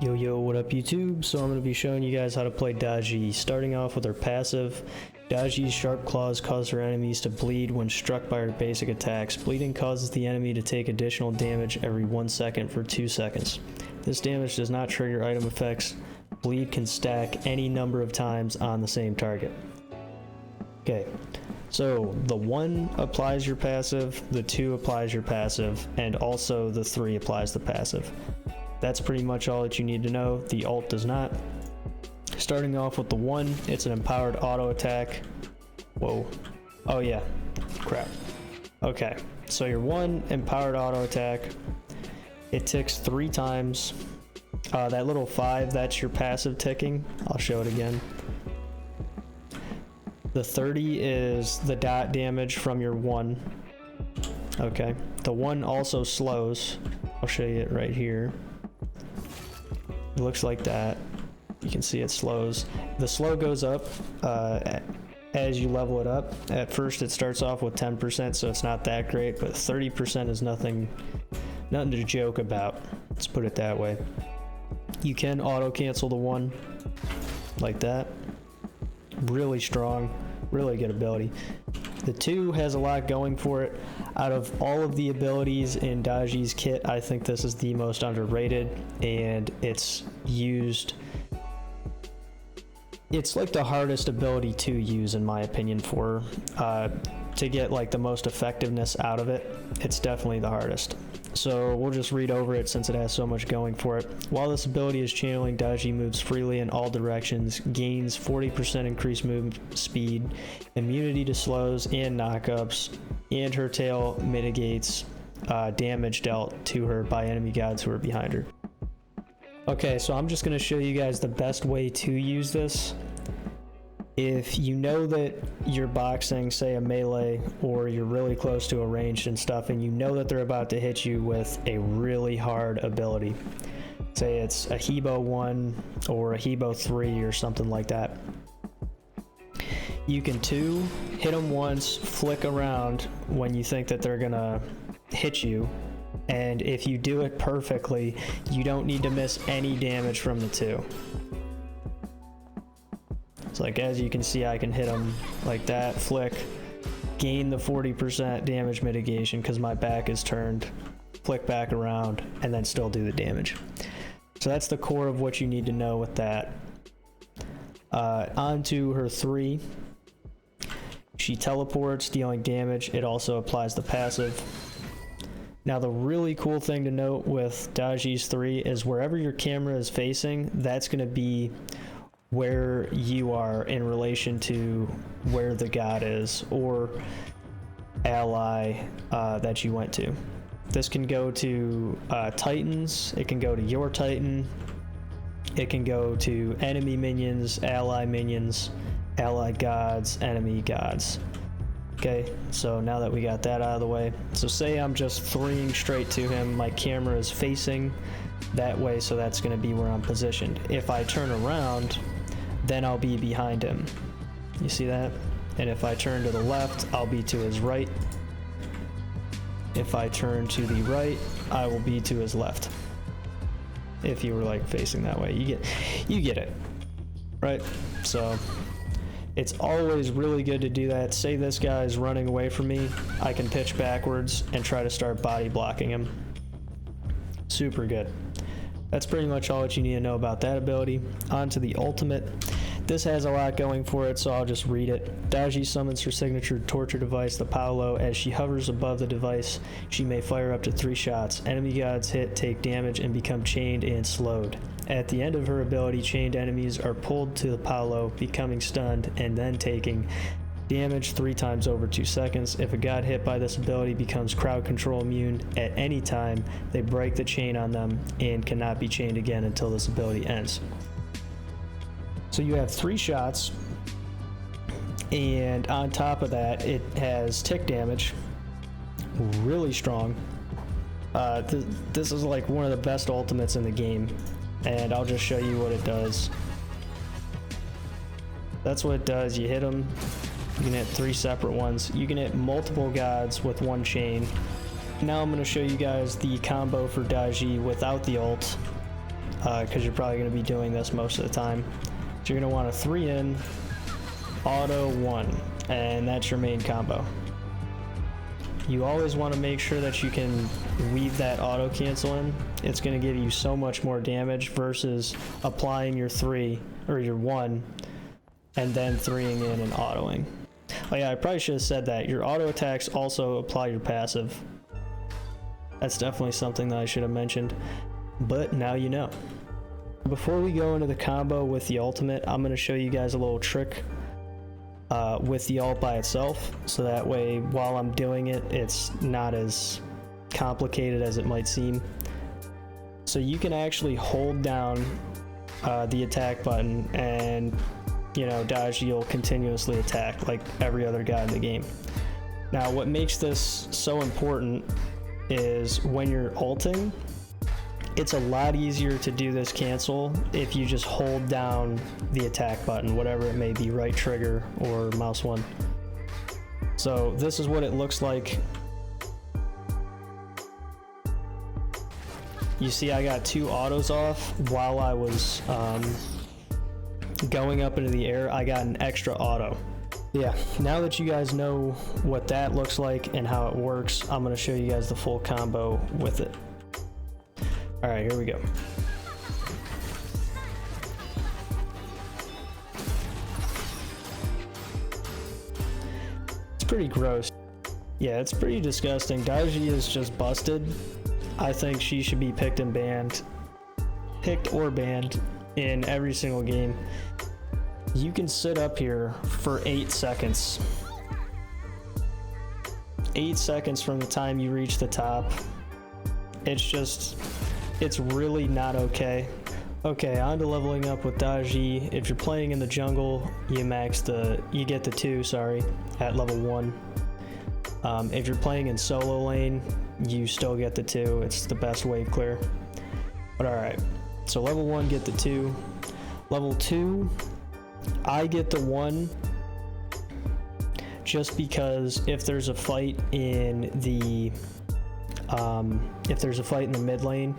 Yo yo, what up YouTube? So I'm going to be showing you guys how to play Da Ji. Starting off with her passive, Da Ji's sharp claws cause her enemies to bleed when struck by her basic attacks. Bleeding causes the enemy to take additional damage every 1 second for 2 seconds. This damage does not trigger item effects. Bleed can stack any number of times on the same target. Okay, so the 1 applies your passive, the 2 applies your passive, and also the 3 applies the passive. That's pretty much all that you need to know. The ult does not. Starting off with the 1, it's an empowered auto attack. Whoa. Oh yeah, crap. Okay, so your 1 empowered auto attack, it ticks 3 times. That little 5, that's your passive ticking. I'll show it again. The 30 is the dot damage from your 1. Okay, the 1 also slows. I'll show you it right here. It looks like that. You can see it slows. The slow goes up as you level it up. At first it starts off with 10%, so it's not that great, but 30% is nothing to joke about. Let's put it that way. You can auto cancel the 1 like that. Really strong, really good ability. The 2 has a lot going for it. Out of all of the abilities in Da Ji's kit, I think this is the most underrated, and it's used. It's like the hardest ability to use, in my opinion, for to get like the most effectiveness out of it. It's definitely the hardest. So we'll just read over it since it has so much going for it. While this ability is channeling, Da Ji moves freely in all directions, gains 40% increased move speed, immunity to slows and knockups, and her tail mitigates damage dealt to her by enemy gods who are behind her. Okay, so I'm just going to show you guys the best way to use this. If you know that you're boxing, say a melee, or you're really close to a ranged and stuff, and you know that they're about to hit you with a really hard ability, say it's a Hebo 1 or a Hebo 3 or something like that, you can hit them once, flick around when you think that they're gonna hit you, and if you do it perfectly, you don't need to miss any damage from the 2. So like as you can see, I can hit them like that, flick, gain the 40% damage mitigation because my back is turned, flick back around, and then still do the damage. So that's the core of what you need to know with that. Onto her 3. She teleports, dealing damage. It also applies the passive. Now the really cool thing to note with Da Ji's 3 is wherever your camera is facing, that's going to be where you are in relation to where the god is or ally that you went to. This can go to titans, it can go to your titan, it can go to enemy minions, ally gods, enemy gods. Okay, so now that we got that out of the way, so say I'm just threeing straight to him, my camera is facing that way, so that's going to be where I'm positioned. If I turn around, then I'll be behind him. You see that? And if I turn to the left, I'll be to his right. If I turn to the right, I will be to his left. If you were like facing that way, you get it, right? So it's always really good to do that. Say this guy is running away from me, I can pitch backwards and try to start body blocking him. Super good. That's pretty much all that you need to know about that ability. On to the ultimate. This has a lot going for it, so I'll just read it. Da Ji summons her signature torture device, the Paolo. As she hovers above the device, she may fire up to 3 shots. Enemy gods hit, take damage, and become chained and slowed. At the end of her ability, chained enemies are pulled to the Paolo, becoming stunned, and then taking damage 3 times over 2 seconds. If a god hit by this ability becomes crowd control immune at any time, they break the chain on them and cannot be chained again until this ability ends. So you have 3 shots, and on top of that, it has tick damage, really strong. This is like one of the best ultimates in the game, and I'll just show you what it does. That's what it does. You hit them. You can hit 3 separate ones. You can hit multiple gods with 1 chain. Now I'm going to show you guys the combo for Da Ji without the ult. because you're probably going to be doing this most of the time. So you're going to want a 3 in, auto 1, and that's your main combo. You always want to make sure that you can weave that auto cancel in. It's going to give you so much more damage versus applying your 3 or your 1 and then 3ing in and autoing. Oh yeah, I probably should have said that. Your auto attacks also apply your passive. That's definitely something that I should have mentioned, but now you know. Before we go into the combo with the ultimate, I'm going to show you guys a little trick with the ult by itself, so that way while I'm doing it, it's not as complicated as it might seem. So you can actually hold down the attack button and, you know, Da Ji will continuously attack like every other guy in the game. Now what makes this so important is when you're ulting, it's a lot easier to do this cancel if you just hold down the attack button, whatever it may be, right trigger or mouse 1. So this is what it looks like. You see I got 2 autos off while I was going up into the air. I got an extra auto. Yeah, now that you guys know what that looks like and how it works, I'm going to show you guys the full combo with it. Alright, here we go. It's pretty gross. Yeah, it's pretty disgusting. Da Ji is just busted. I think she should be picked and banned. Picked or banned in every single game. You can sit up here for 8 seconds. 8 seconds from the time you reach the top. It's really not okay. Okay, on to leveling up with Da Ji. If you're playing in the jungle, you get the 2, sorry, at level 1. If you're playing in solo lane, you still get the 2. It's the best wave clear. But alright, so level 1 get the 2. Level 2, I get the 1 just because if there's a fight in the mid lane,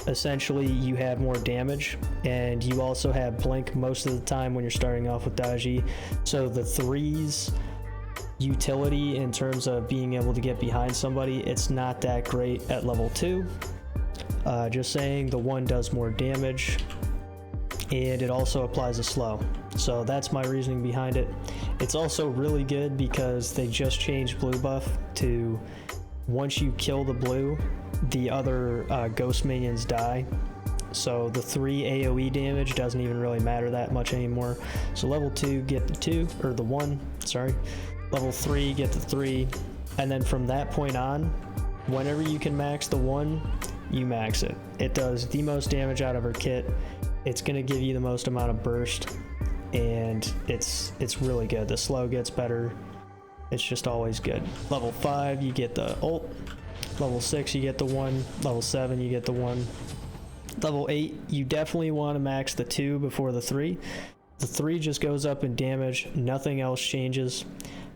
essentially you have more damage, and you also have blink most of the time when you're starting off with Da Ji. So the 3's utility in terms of being able to get behind somebody, it's not that great at level 2. Just saying, the 1 does more damage, and it also applies a slow. So that's my reasoning behind it. It's also really good because they just changed blue buff to once you kill the blue, the other ghost minions die. So the 3 AoE damage doesn't even really matter that much anymore. So level 2 get the 2, or the 1, sorry. Level 3 get the 3, and then from that point on, whenever you can max the 1, you max it. It does the most damage out of her kit. It's gonna give you the most amount of burst, and it's really good. The slow gets better. It's just always good. Level 5, you get the ult. Level 6, you get the 1. Level 7, you get the 1. Level 8, you definitely want to max the 2 before the 3. The 3 just goes up in damage. Nothing else changes.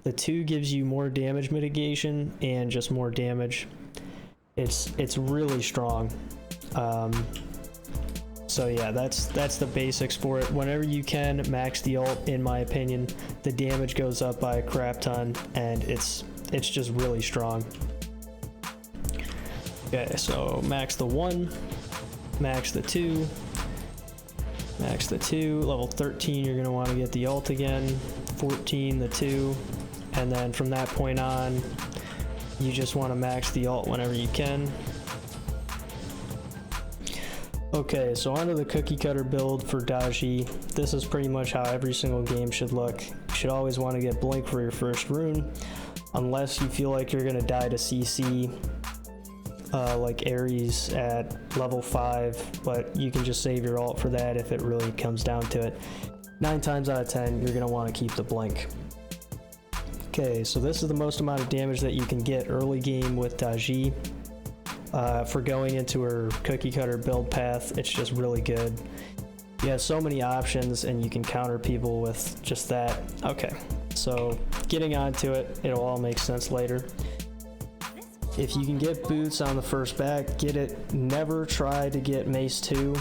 The 2 gives you more damage mitigation and just more damage. It's really strong. So yeah, that's the basics for it. Whenever you can, max the ult, in my opinion. The damage goes up by a crap ton, and it's just really strong. Okay, so max the 1, max the 2, max the 2. Level 13, you're gonna want to get the ult again. 14, the 2, and then from that point on, you just want to max the ult whenever you can. Okay, so onto the cookie cutter build for Da Ji. This is pretty much how every single game should look. You should always want to get blink for your first rune, unless you feel like you're going to die to CC, like Ares at level 5, but you can just save your ult for that if it really comes down to it. 9 times out of 10, you're going to want to keep the blink. Okay, so this is the most amount of damage that you can get early game with Da Ji. For going into her cookie cutter build path, it's just really good. You have so many options and you can counter people with just that. Okay, so getting onto it, it'll all make sense later. If you can get boots on the first back, get it. Never try to get mace 2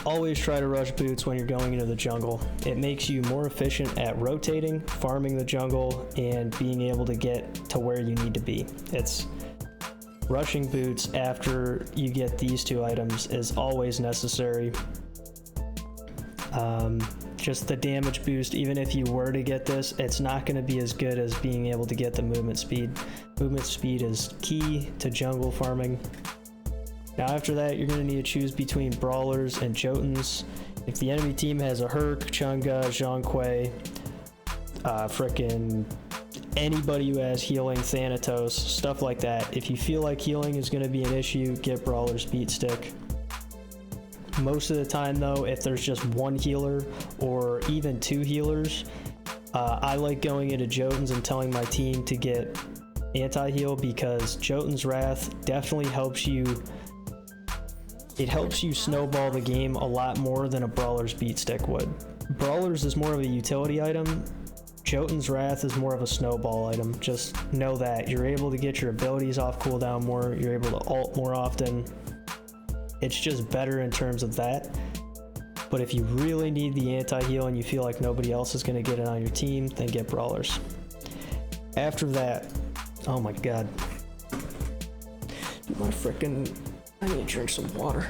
Always try to rush boots when you're going into the jungle. It makes you more efficient at rotating, farming the jungle, and being able to get to where you need to be. It's rushing boots after you get these two items is always necessary. Just the damage boost, even if you were to get this, it's not going to be as good as being able to get the movement speed. Movement speed is key to jungle farming. Now after that, you're going to need to choose between brawlers and Jotuns. If the enemy team has a Herc, Chunga, Zhong Kui, frickin' anybody who has healing, Thanatos, stuff like that. If you feel like healing is going to be an issue, get brawlers beat stick. Most of the time though, if there's just one healer or even two healers, I like going into Jotuns and telling my team to get anti-heal, because Jotun's Wrath definitely helps you. It helps you snowball the game a lot more than a Brawler's beat stick would. Brawlers is more of a utility item. Jotun's Wrath is more of a snowball item. Just know that you're able to get your abilities off cooldown more, you're able to ult more often. It's just better in terms of that. But if you really need the anti-heal and you feel like nobody else is going to get it on your team, then get brawlers. After that, oh my god. I need to drink some water.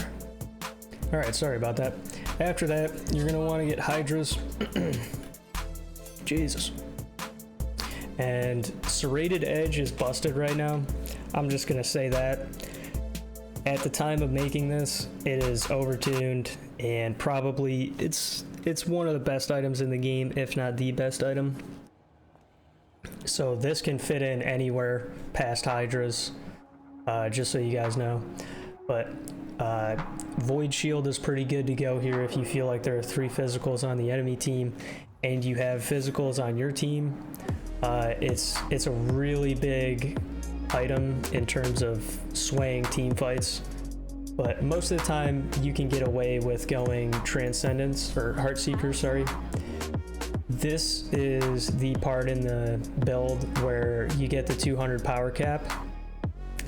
Alright, sorry about that. After that, you're going to want to get Hydras. Jesus. And Serrated Edge is busted right now. I'm just going to say that. At the time of making this, it is overtuned, and probably it's one of the best items in the game, if not the best item. So this can fit in anywhere past Hydras, just so you guys know. But Void Shield is pretty good to go here if you feel like there are 3 physicals on the enemy team and you have physicals on your team. It's a really big item in terms of swaying team fights, but most of the time you can get away with going Transcendence or Heartseeker, sorry. This is the part in the build where you get the 200 power cap,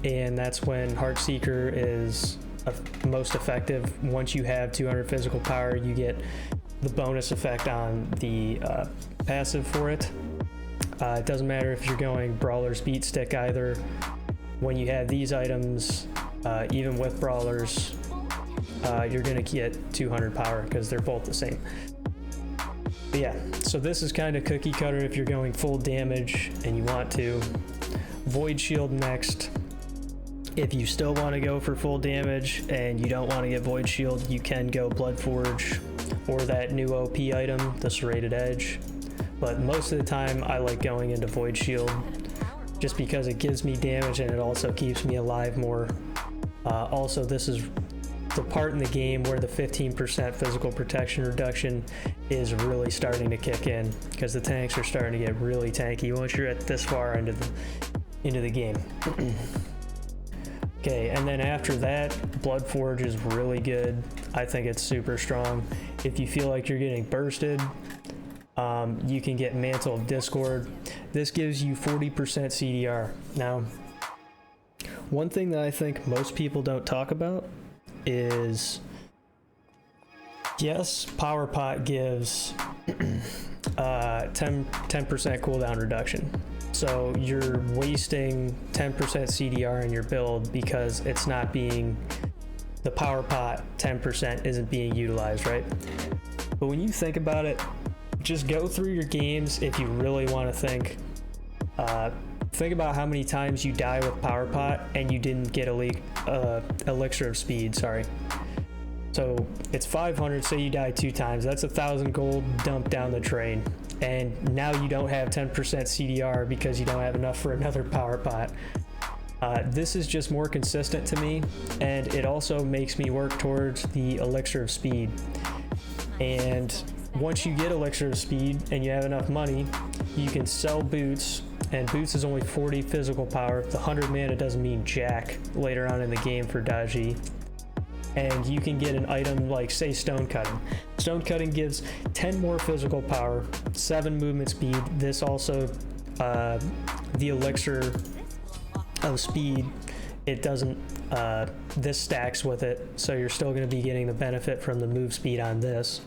and that's when Heartseeker is most effective. Once you have 200 physical power, you get the bonus effect on the passive for it. It doesn't matter if you're going Brawler's beat stick either. When you have these items, even with Brawlers, you're gonna get 200 power because they're both the same. But yeah, so this is kind of cookie cutter if you're going full damage and you want to. Void Shield next. If you still want to go for full damage and you don't want to get Void Shield, you can go Blood Forge or that new OP item, the Serrated Edge. But most of the time I like going into Void Shield just because it gives me damage and it also keeps me alive more. Also, this is the part in the game where the 15% physical protection reduction is really starting to kick in, because the tanks are starting to get really tanky once you're at this far into the game. Okay, and then after that, Blood Forge is really good. I think it's super strong. If you feel like you're getting bursted, you can get Mantle of Discord. This gives you 40% CDR. Now, one thing that I think most people don't talk about is, yes, Power Pot gives 10% cooldown reduction. So you're wasting 10% CDR in your build because it's not being, the Power Pot 10% isn't being utilized, right? But when you think about it, just go through your games if you really want to think. Think about how many times you die with Power Pot and you didn't get Elixir of Speed, sorry. So it's 500, say you die 2 times, that's 1,000 gold dumped down the drain. And now you don't have 10% CDR because you don't have enough for another Power Pot. This is just more consistent to me, and it also makes me work towards the Elixir of Speed. And once you get Elixir of Speed and you have enough money, you can sell boots, and boots is only 40 physical power. The 100 mana doesn't mean jack later on in the game for Da Ji. And you can get an item like, say, Stone Cutting. Stone Cutting gives 10 more physical power, 7 movement speed. This also, the Elixir of Speed, it doesn't this stacks with it, so you're still going to be getting the benefit from the move speed on this.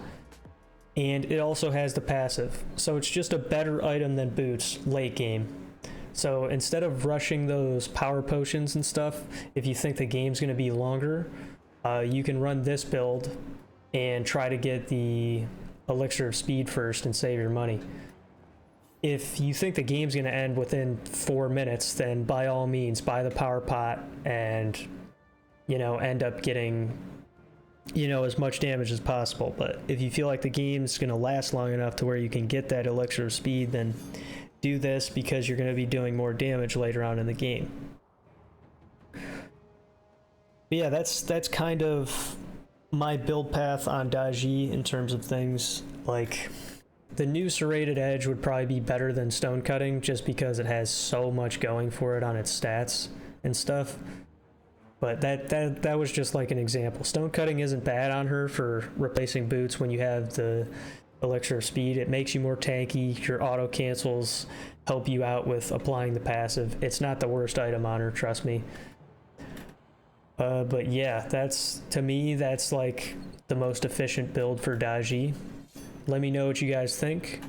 And it also has the passive, so it's just a better item than boots late game. So instead of rushing those power potions and stuff, if you think the game's going to be longer, you can run this build and try to get the elixir of speed first and save your money. If you think the game's going to end within 4 minutes, then by all means buy the power pot and, you know, end up getting, you know, as much damage as possible. But if you feel like the game's going to last long enough to where you can get that elixir of speed, then do this, because you're going to be doing more damage later on in the game. But yeah, that's kind of my build path on Da Ji in terms of things. Like, the new serrated edge would probably be better than stone cutting, just because it has so much going for it on its stats and stuff. But that was just like an example. Stone cutting isn't bad on her for replacing boots when you have the elixir of speed. It makes you more tanky. Your auto cancels help you out with applying the passive. It's not the worst item on her, trust me. But yeah, to me, that's like the most efficient build for Da Ji. Let me know what you guys think.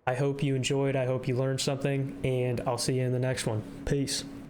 I hope you enjoyed. I hope you learned something, and I'll see you in the next one. Peace.